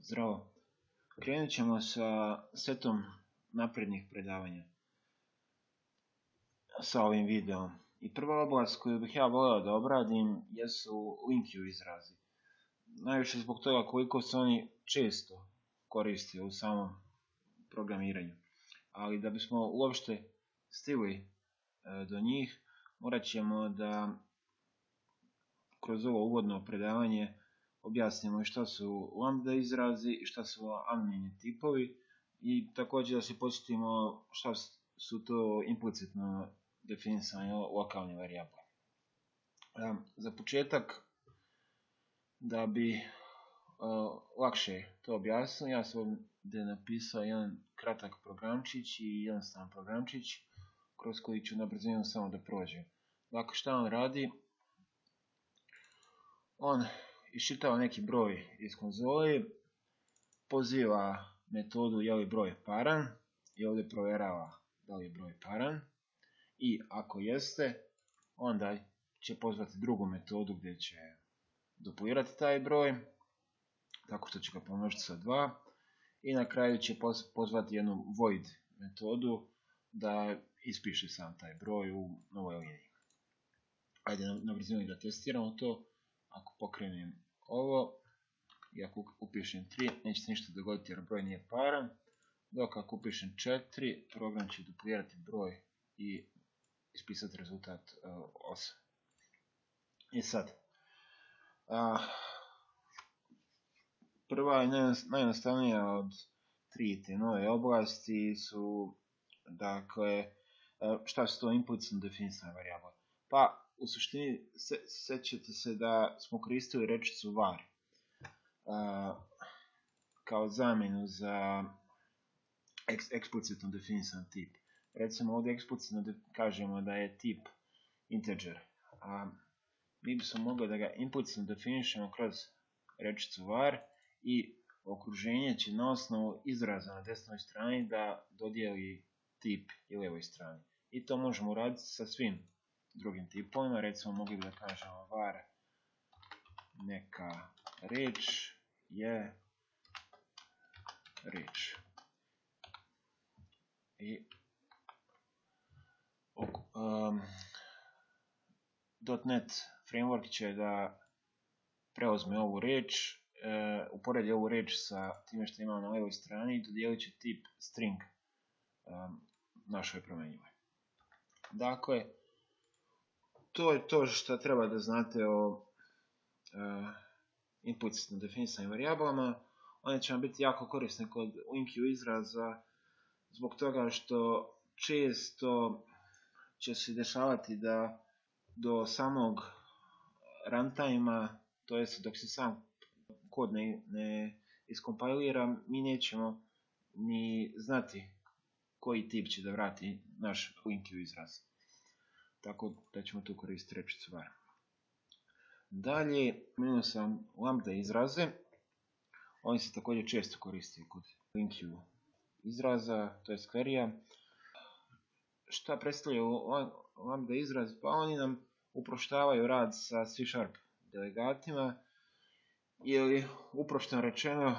Zdravo. Krenut ćemo sa setom naprednih predavanja sa ovim videom. I prva oblast koju bih ja volio da obradim jesu link-u izrazi. Najviše zbog toga koliko se oni često koriste u samom programiranju. Ali da bismo uopšte stigli do njih, morat ćemo da kroz ovo uvodno predavanje objasnimo šta su lambda izrazi i šta su anonimni tipovi i također da se podsjetimo šta su to implicitno definisane lokalne varijable. Za početak, da bi lakše to objasnio, ja sam ovdje napisao jedan kratak programčić i jednostavan programčić kroz koji ću na brzinu samo da prođem. Dakle, šta on radi? On iščitava neki broj iz konzole, poziva metodu je li broj paran i ovdje provjerava da li je broj paran i ako jeste, onda će pozvati drugu metodu gdje će duplirati taj broj tako što će ga pomnožiti sa 2 i na kraju će pozvati jednu void metodu da ispiše sam taj broj u novoj liniji. Ajde na brzinu da testiramo to. Ako pokrenem ovo i ako upišem 3, neće se ništa dogoditi jer broj nije paran, dok ako upišem 4, program će duplirati broj i ispisati rezultat 8. I sad, prva i najjednostavnija od 3 te nove oblasti su, dakle, šta su to implicitno definisane varijable. Pa, u suštini, sjećate se da smo koristili rečicu var kao zamjenu za eksplicitno definisan tip. Recimo ovdje eksplicitno kažemo da je tip integer, a mi bismo mogli da ga implicitno definišemo kroz rečicu var i okruženje će na osnovu izraza na desnoj strani da dodijeli tip i lijevoj strani. I to možemo uraditi sa svim drugim tipovima. Recimo mogli bi da kažemo var neka reč je reč. I .NET framework će da preuzme ovu reč, uporedi ovu reč sa time što imamo na lijevoj strani i dodijelit će tip string našoj promjenjivoj. Dakle, to je to što treba da znate o implicitno definisanim varijablama. One će vam biti jako korisne kod link-u izraza zbog toga što često će se dešavati da do samog runtime-a, to jest dok se sam kod ne iskompilira, mi nećemo ni znati koji tip će da vrati naš link-u izraz. Tako da ćemo tu koristiti rečicu var. Dalje, spomenuo sam lambda izraze. Oni se također često koriste kod link-u izraza, to je query-a. Šta predstavljaju lambda izraz? Pa oni nam uproštavaju rad sa C# delegatima, ili uprošteno rečeno,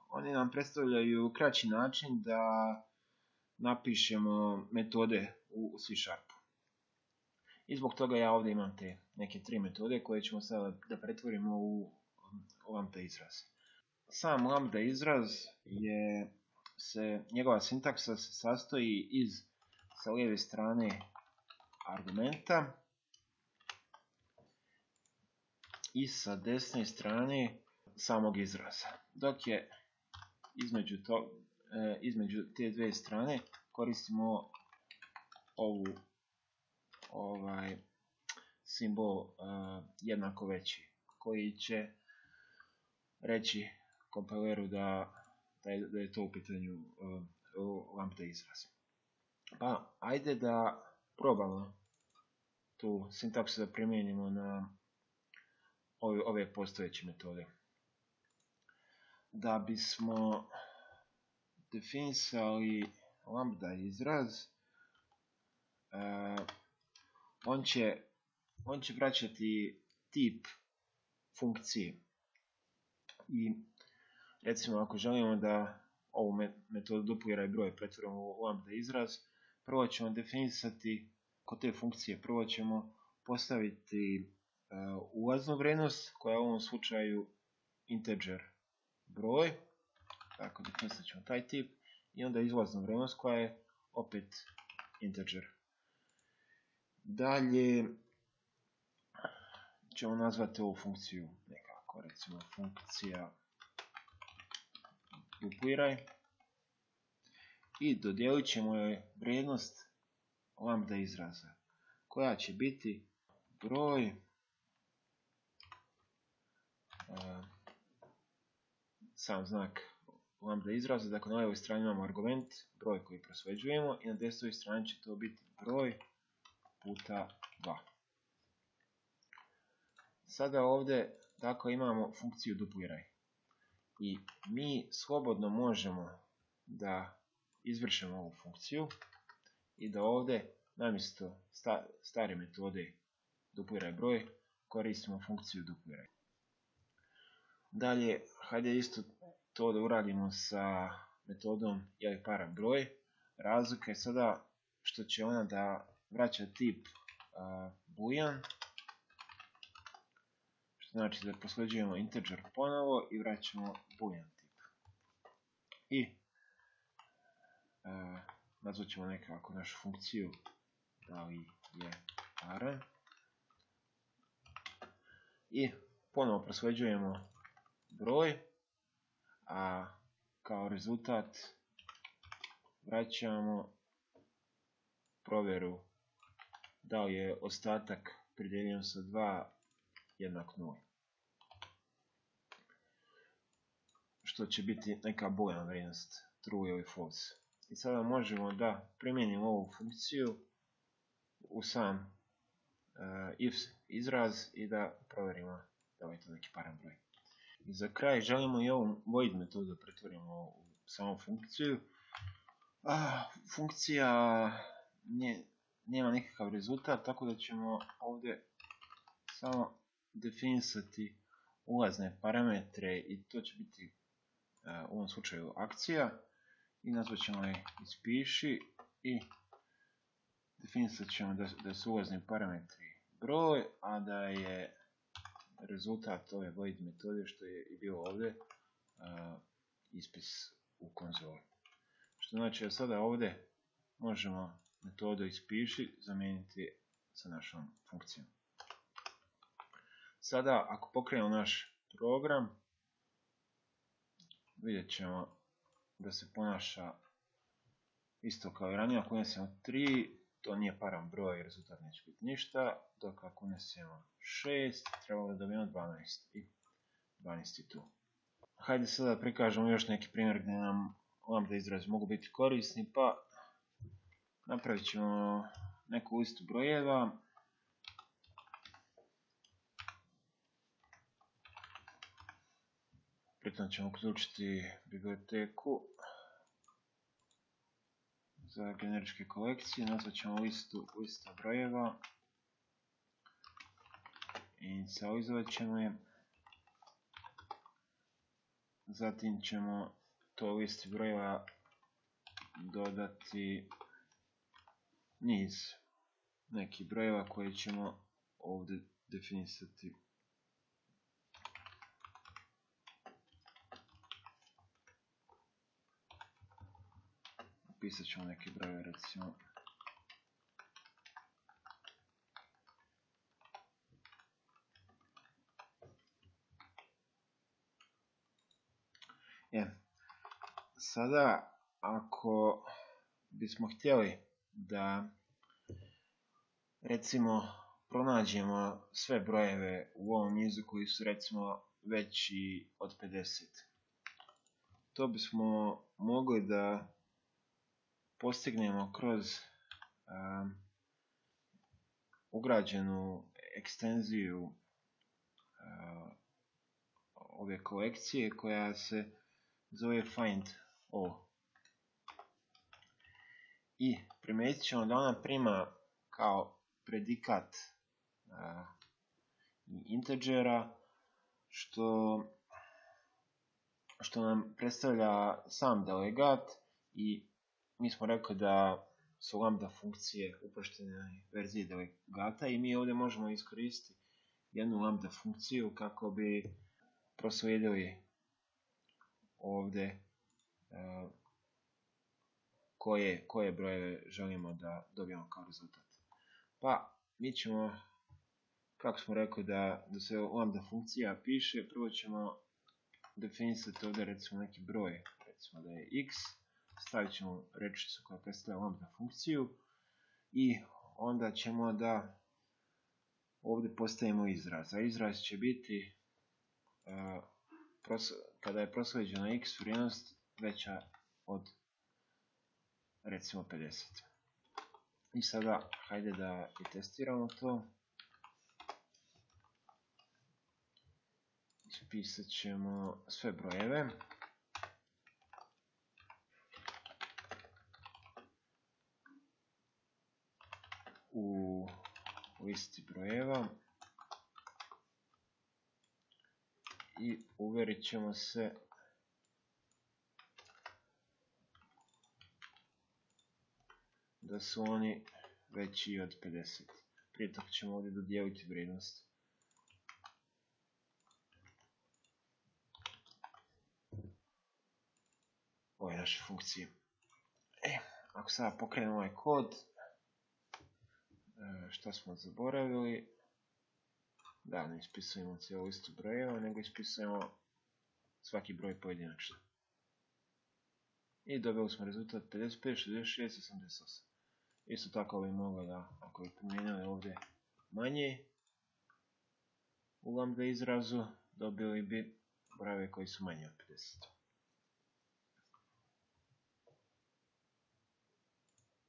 oni nam predstavljaju kraći način da napišemo metode u C#. I zbog toga ja ovdje imam te neke 3 metode koje ćemo sada da pretvorimo u lambda izraz. Sam lambda izraz njegova sintaksa se sastoji iz sa lijeve strane argumenta i sa desne strane samog izraza. Dok je između te dve strane koristimo simbol jednako veći, koji će reći kompileru da je to u pitanju lambda izraz. Pa, ajde da probamo tu sintaksu da primijenimo na ove postojeće metode. Da bismo definisali lambda izraz, on će vraćati tip funkcije. I Recimo ako želimo da ovu metodu dupliraj broj pretvorimo u lambda izraz, prvo ćemo definisati kod te funkcije, prvo ćemo postaviti ulaznu vrijednost koja je u ovom slučaju integer broj, tako definisat ćemo taj tip, i onda izlaznu vrijednost koja je opet integer. Dalje ćemo nazvati ovu funkciju nekako, recimo funkcija dupliraj i dodijelit ćemo joj vrijednost lambda izraza koja će biti broj sam znak lambda izraza, dakle na ovoj strani imamo argument broj koji prosleđujemo i na desnoj strani će to biti broj puta 2. Sada ovdje dakle imamo funkciju dupliraj i mi slobodno možemo da izvršimo ovu funkciju i da ovdje namjesto stare metode dupliraj broj koristimo funkciju dupliraj. Dalje, hajde isto to da uradimo sa metodom param broj. Razlika je sada što će ona da vraća tip boolean, što znači da prosleđujemo integer ponovo i vraćamo boolean tip. I nazvat ćemo nekako našu funkciju da li je paran i ponovo prosleđujemo broj, a kao rezultat vraćamo provjeru da li je ostatak podijeljen sa 2 jednak 0. Što će biti neka boolean vrijednost, true ili false. I sada možemo da primijenimo ovu funkciju u sam if izraz i da provjerimo da li je to neki paran broj. I za kraj želimo i ovu void metodu da pretvorimo u samu funkciju. Funkcija nema nikakav rezultat, tako da ćemo ovdje samo definisati ulazne parametre i to će biti u ovom slučaju akcija i nazvat ćemo je ispiši i definisat ćemo da su ulazni parametri broj, a da je rezultat ove void metode što je i bio ovdje ispis u konzoli. Što znači da sada ovdje možemo metodu ispiši zamijeniti sa našom funkcijom. Sada ako pokrenemo naš program vidjet ćemo da se ponaša isto kao i ranije. Ako unesemo 3 to nije paran broj, rezultat neće biti ništa, dok ako unesemo 6 trebalo da dobijemo 12 i 12 je tu. Hajde sada prikažemo još neki primjer gdje nam lambda izrazi mogu biti korisni, pa napravit ćemo neku listu brojeva. Pritom ćemo uključiti biblioteku za generičke kolekcije, nazvat ćemo listu lista brojeva i inicializovat ćemo je. Zatim ćemo to listi brojeva dodati niz nekih brojeva koje ćemo ovdje definisati. Pisat ćemo neke brojeve, recimo sada ako bismo htjeli da recimo pronađemo sve brojeve u ovom nizu koji su recimo veći od 50, to bismo mogli da postignemo kroz ugrađenu ekstenziju ove kolekcije koja se zove find all. I primijetit ćemo da ona prima kao predikat integera, što što nam predstavlja sam delegat i mi smo rekli da su lambda funkcije uproštene verziji delegata i mi ovdje možemo iskoristiti jednu lambda funkciju kako bi proslijedili ovdje koje brojeve želimo da dobijemo kao rezultat. Pa mi ćemo, kako smo rekli da se lambda funkcija piše, prvo ćemo definisati ovdje recimo neki broj, recimo da je x, stavit ćemo rečicu koja predstavlja lambda funkciju i onda ćemo da ovdje postavimo izraz, a izraz će biti kada je proslijeđena x vrijednost veća od recimo 50. I sada hajde da i testiramo to. Ispisat ćemo sve brojeve. U listi brojeva i uvjerit ćemo se da su oni veći od 50. Prije toga ćemo ovdje dodijeliti vrijednost. Ove naše funkcije. Ako sada pokrenemo ovaj kod, što smo zaboravili? Da, ne ispisujemo cijelu listu brojeva, nego ispisujemo svaki broj pojedinačno. I dobili smo rezultat 55, 66, 88. Isto tako bi mogli da, ako bi promijenili ovdje manje u lambda izrazu, dobili bi brojeve koji su manje od 50.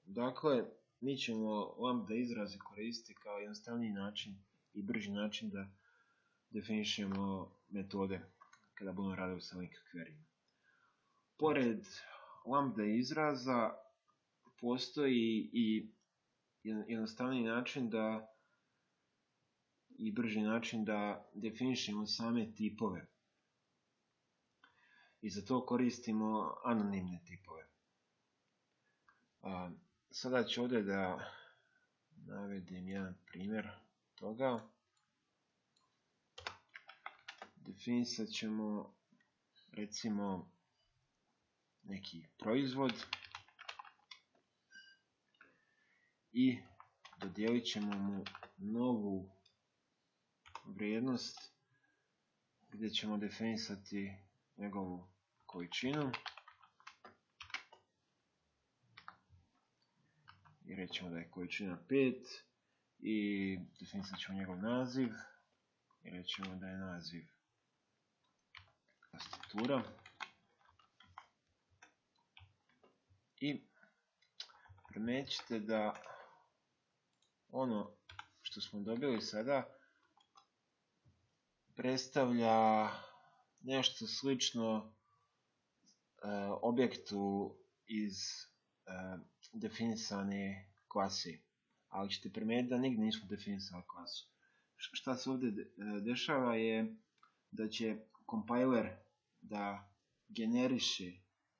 Dakle, mi ćemo lambda izraze koristiti kao jednostavniji način i brži način da definišemo metode kada budemo radili sa link queryima. Pored lambda izraza postoji i jednostavniji način i brži način da definišemo same tipove. I za to koristimo anonimne tipove. Sada ću ovdje da navedem jedan primjer toga. Definisat ćemo recimo neki proizvod i dodijelit ćemo mu novu vrijednost gdje ćemo definisati njegovu količinu i rećemo da je količina 5 i definisat ćemo njegov naziv i rećemo da je naziv tastatura i primijetite da ono što smo dobili sada predstavlja nešto slično objektu iz definisane klase, ali ćete primijetiti da nigdje nismo definisali klasu. Šta se ovdje dešava je da će compiler da generiše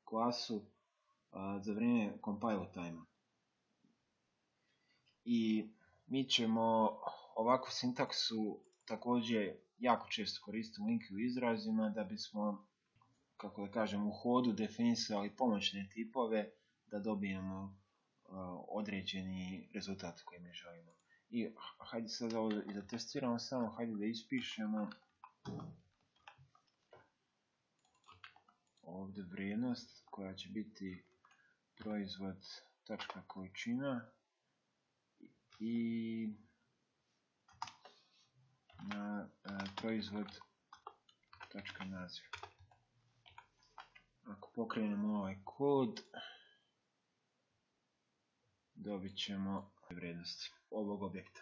klasu za vrijeme compile time. I mi ćemo ovakvu sintaksu također jako često koristiti u linkovim izrazima da bismo, kako da kažem, u hodu definisali pomoćne tipove da dobijemo određeni rezultat koji mi želimo. I hajde sad ovo i da testiramo samo, hajde da ispišemo ovdje vrijednost koja će biti proizvod.količina i na proizvod.naziv. Ako pokrenemo ovaj kod, dobit ćemo vrijednosti ovog objekta.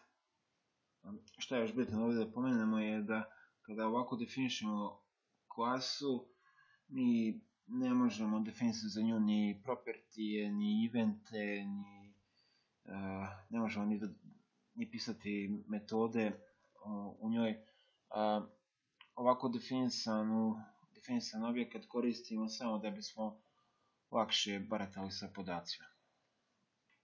Što je još bitno ovdje da pomenemo je da kada ovako definišemo klasu, mi ne možemo definisati za nju ni propertije, ni evente, ne možemo ni pisati metode u njoj. Ovako definisanu definisan objekat koristimo samo da bismo lakše baratali sa podacima.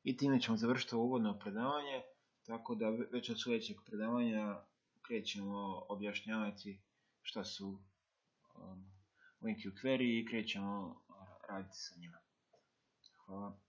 I time ćemo završiti ovo uvodno predavanje, tako da već od sljedećeg predavanja krećemo objašnjavati šta su linki u query i krećemo raditi sa njima. Hvala.